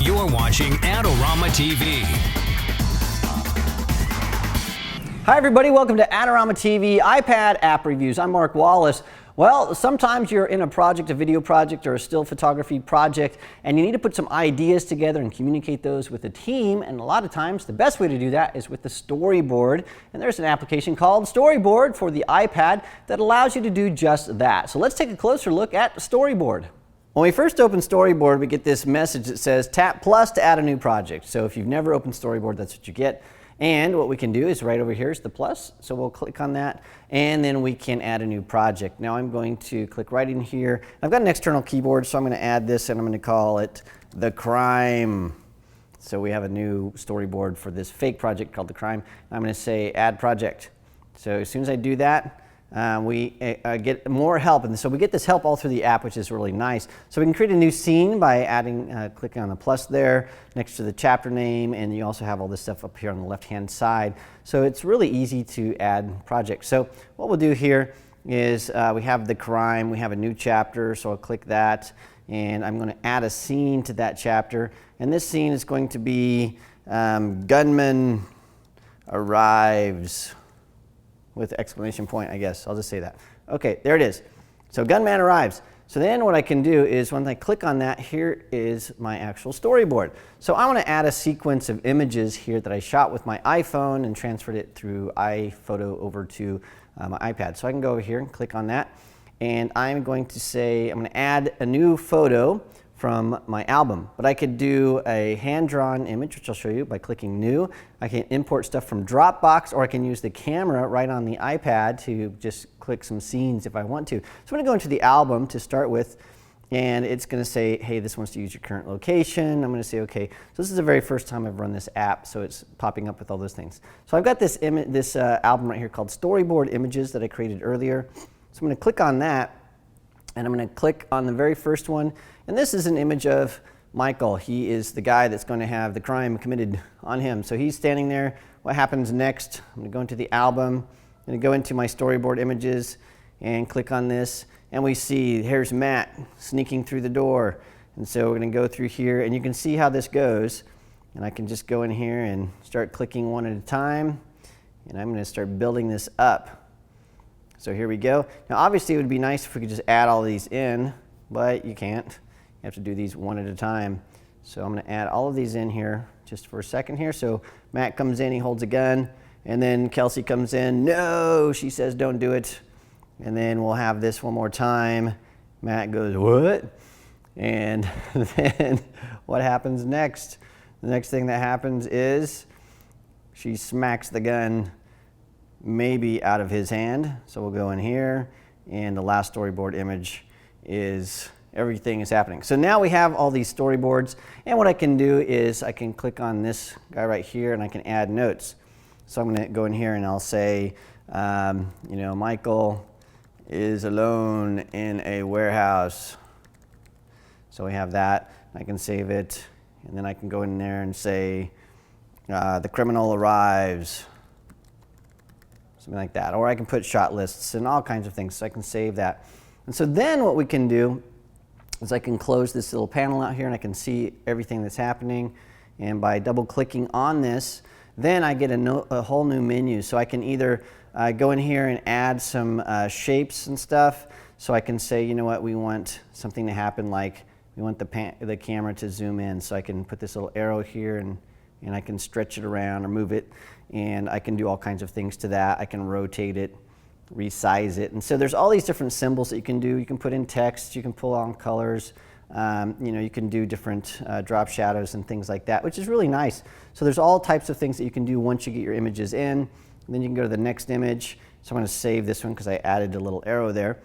You're watching Adorama TV. Hi everybody, welcome to Adorama TV iPad app reviews. I'm Mark Wallace. Well, sometimes you're in a project, a video project, or a still photography project, and you need to put some ideas together and communicate those with a team. And a lot of times, the best way to do that is with the Storyboard. And there's an application called Storyboard for the iPad that allows you to do just that. So let's take a closer look at Storyboard. When we first open Storyboard, we get this message that says tap plus to add a new project. So if you've never opened Storyboard, that's what you get. And what we can do is right over here is the plus. So we'll click on that and then we can add a new project. Now I'm going to click right in here. I've got an external keyboard, so I'm going to add this and I'm going to call it The Crime. So we have a new storyboard for this fake project called The Crime. I'm going to say add project. So as soon as I do that, we get more help, and so we get this help all through the app, which is really nice. So we can create a new scene by adding, clicking on the plus there next to the chapter name, and you also have all this stuff up here on the left-hand side. So it's really easy to add projects. So what we'll do here is we have The Crime, we have a new chapter, so I'll click that, and I'm going to add a scene to that chapter, and this scene is going to be gunman arrives. With exclamation point, I guess. I'll just say that. Okay, there it is. So gunman arrives. So then what I can do is when I click on that, here is my actual storyboard. So I want to add a sequence of images here that I shot with my iPhone and transferred it through iPhoto over to my iPad. So I can go over here and click on that. And I'm going to say, I'm going to add a new photo from my album, but I could do a hand-drawn image, which I'll show you by clicking new. I can import stuff from Dropbox, or I can use the camera right on the iPad to just click some scenes if I want to. So I'm going to go into the album to start with, and it's going to say, hey, this wants to use your current location. I'm going to say, okay. So this is the very first time I've run this app, so it's popping up with all those things. So I've got this album right here called Storyboard Images that I created earlier. So I'm going to click on that, and I'm going to click on the very first one. And this is an image of Michael. He is the guy that's going to have the crime committed on him. So he's standing there. What happens next? I'm going to go into the album. I'm going to go into my storyboard images and click on this. And we see here's Matt sneaking through the door. And so we're going to go through here, and you can see how this goes. And I can just go in here and start clicking one at a time. And I'm going to start building this up. So here we go. Now obviously it would be nice if we could just add all these in, but you can't. You have to do these one at a time. So I'm going to add all of these in here just for a second here. So Matt comes in, he holds a gun, and then Kelsey comes in. No, she says don't do it. And then we'll have this one more time. Matt goes, what? And then what happens next? The next thing that happens is she smacks the gun maybe out of his hand. So we'll go in here, and the last storyboard image is everything is happening. So now we have all these storyboards, and what I can do is I can click on this guy right here and I can add notes. So I'm going to go in here and I'll say, you know, Michael is alone in a warehouse. So we have that. I can save it, and then I can go in there and say, the criminal arrives. Something like that. Or I can put shot lists and all kinds of things, so I can save that. And so then what we can do is I can close this little panel out here and I can see everything that's happening. And by double clicking on this, then I get a whole new menu. So I can either go in here and add some shapes and stuff. So I can say, you know what, we want something to happen, like we want the camera to zoom in. So I can put this little arrow here and I can stretch it around or move it. And I can do all kinds of things to that. I can rotate it, resize it. And so there's all these different symbols that you can do. You can put in text, you can pull on colors, you know, you can do different drop shadows and things like that, which is really nice. So there's all types of things that you can do once you get your images in. And then you can go to the next image. So I'm going to save this one because I added a little arrow there.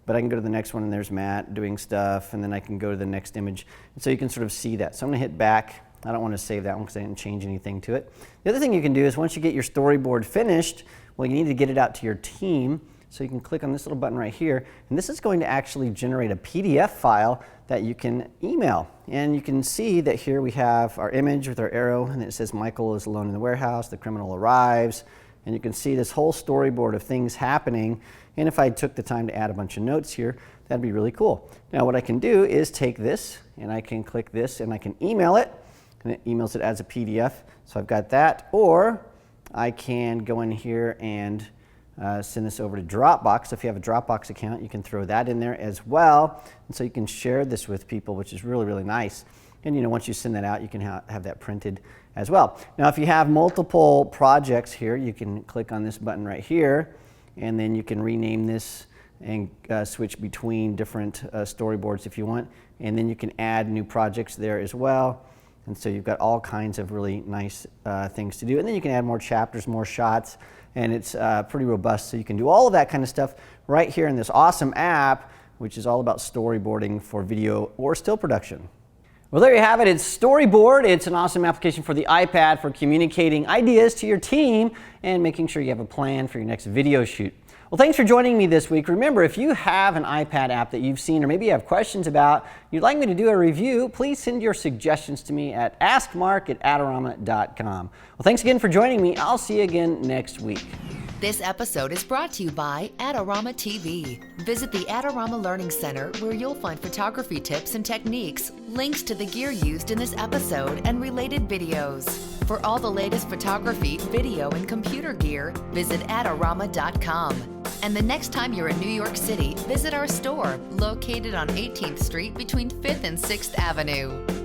But I can go to the next one, and there's Matt doing stuff, and then I can go to the next image. And so you can sort of see that. So I'm going to hit back. I don't want to save that one because I didn't change anything to it. The other thing you can do is once you get your storyboard finished, well, you need to get it out to your team. So you can click on this little button right here, and this is going to actually generate a PDF file that you can email. And you can see that here we have our image with our arrow, and it says Michael is alone in the warehouse, the criminal arrives, and you can see this whole storyboard of things happening. And if I took the time to add a bunch of notes here, That'd be really cool. Now what I can do is take this and I can click this and I can email it, and it emails it as a PDF. So I've got that, or I can go in here and send this over to Dropbox. If you have a Dropbox account, you can throw that in there as well. And so you can share this with people, which is really, really nice. And once you send that out, you can have that printed as well. Now, if you have multiple projects here, you can click on this button right here, and then you can rename this and switch between different storyboards if you want. And then you can add new projects there as well. And so you've got all kinds of really nice things to do. And then you can add more chapters, more shots, and it's pretty robust. So you can do all of that kind of stuff right here in this awesome app, which is all about storyboarding for video or still production. Well, there you have it. It's Storyboard. It's an awesome application for the iPad for communicating ideas to your team and making sure you have a plan for your next video shoot. Well, thanks for joining me this week. Remember, if you have an iPad app that you've seen or maybe you have questions about, you'd like me to do a review, please send your suggestions to me at askmark@adorama.com. Well, thanks again for joining me. I'll see you again next week. This episode is brought to you by Adorama TV. Visit the Adorama Learning Center where you'll find photography tips and techniques, links to the gear used in this episode, and related videos. For all the latest photography, video, and computer gear, visit Adorama.com. And the next time you're in New York City, visit our store located on 18th Street between 5th and 6th Avenue.